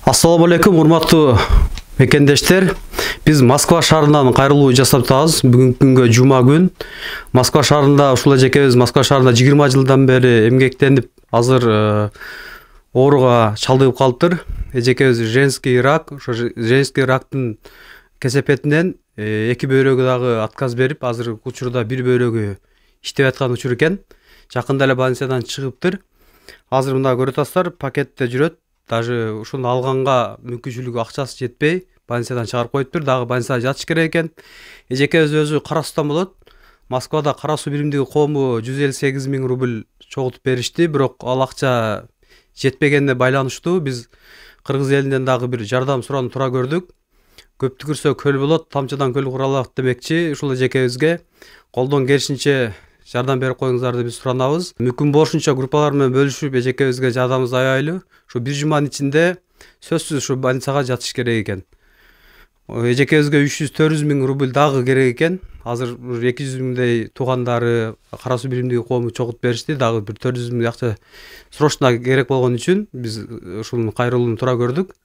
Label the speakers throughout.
Speaker 1: Assalamu алейкум, урматтуу мекендештер. Биз Москва шаарынан кайрылуу жасап атабыз. Бүгүнкү күнгө жума күн. Москва шаарында ушул эжекебиз Москва шаарында 20 жылдан бери эмгектенип, азыр ооруга чалдыгып калыптыр. Эжекебиз женский рак, ошо женский рактын кесепетинен эки бөйрөгү дагы отказ берип, азыр учурда бир бөйрөгү иштеп аткан учур экен. Жакында эле больницадан чыгыптыр. Азыр мына көрүп атасыздар, пакетте жүрөт. Даже ушуну алганга мүмкүнчүлүгү акчасы жетпей, больницадан чыгарып коюптур. Дагы больницада жатыш керек экен. Эжекебиз өзү кара судан болот. Москвада кара суу биримдиги коому 158 000 рубль чогултуп беришти, бирок ал акча жетпегенине байланыштуу биз кыргыз элинен дагы бир жардам суранып тура көрдүк. Көп түкүрсө көл болот, тамчыдан көл куралат демекчи. Ушул эжекебизге колдон келишинче жардам берип коюңуздарды биз суранабыз. Мүмкүн болушунча группалар менен бөлүшүп эжекебизге жардамыбызды аябайлы. Ушу бир жуманын ичинде сөзсүз ушу больницага жатыш керек экен. Эжекебизге 300-400 000 рубль дагы керек экен. Азыр 200 000дей туугандары кара суу биримдиги коому чогултуп беришти. Дагы бир 400 000 акча срочно керек болгон үчүн биз ушунун кайрылууну тура көрдүк.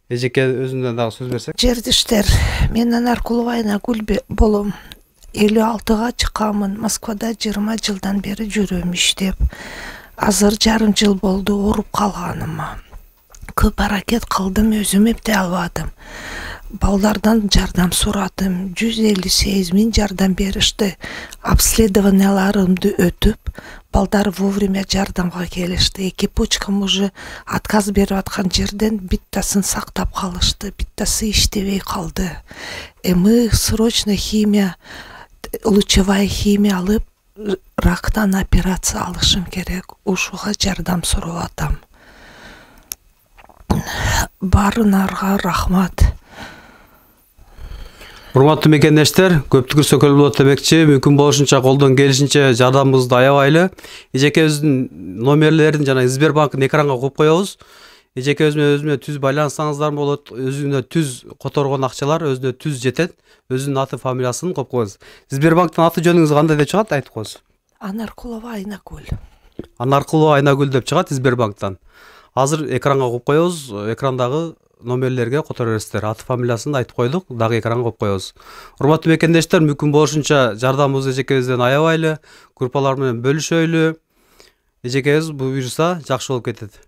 Speaker 1: Эжеке өзүнөн дагы сөз берсек.
Speaker 2: Жердиштер, мен Анаркулова Айнагүл болом. 56-га чыкканмын. Москвада 20 жылдан бери жүрөм иштеп. Азыр жарым жыл болду ооруп калганыма. Көп аракет кылдым, өзүм эптей албадым. Балдардан жардам сурадым. 158 000 жардам беришти. Обследованияларымды өтүп, балдар вовремя жардамга келишти. Эки почкам уже отказ берип аткан жерден биттасын сактап калышты. Биттасы иштебей калды. Эми срочно химия, лучевая химия алып, рактан операция алышым керек. Ушуга жардам сурап атам. Барыңарга рахмат.
Speaker 1: Урматтуу мекендештер, көп түкүрсө көл болот демекчи, мүмкүн болушунча колдон келишинче жардамыбызды аябайлы. Эжекебиздин номерлерин жана Сбербанктын экранга коюп коебуз. Эжекебиз менен өзүнө түз байланышсаңыздар болот. Өзүнө түз которгон акчалар өзүнө түз жетет. Өзүнүн аты фамилиясын коюп коебуз. Сбербанктын аты жөнүңүз кандай деп чыгат, айтып коебуз.
Speaker 2: Анаркулова Айнагүл.
Speaker 1: Анаркулова Айнагүл деп чыгат Сбербанктан. Азыр экранга коюп коебуз. Экрандагы номерлерге которо бересиздер. Аты фамилиясын айтып койдук, дагы экранга коюп коебуз. Урматтуу мекендештер, мүмкүн болушунча жардамыбызды эжекебизден аябайлы, группалар менен бөлүшөйлү. Эжекебиз буюрса жакшы болуп кетет.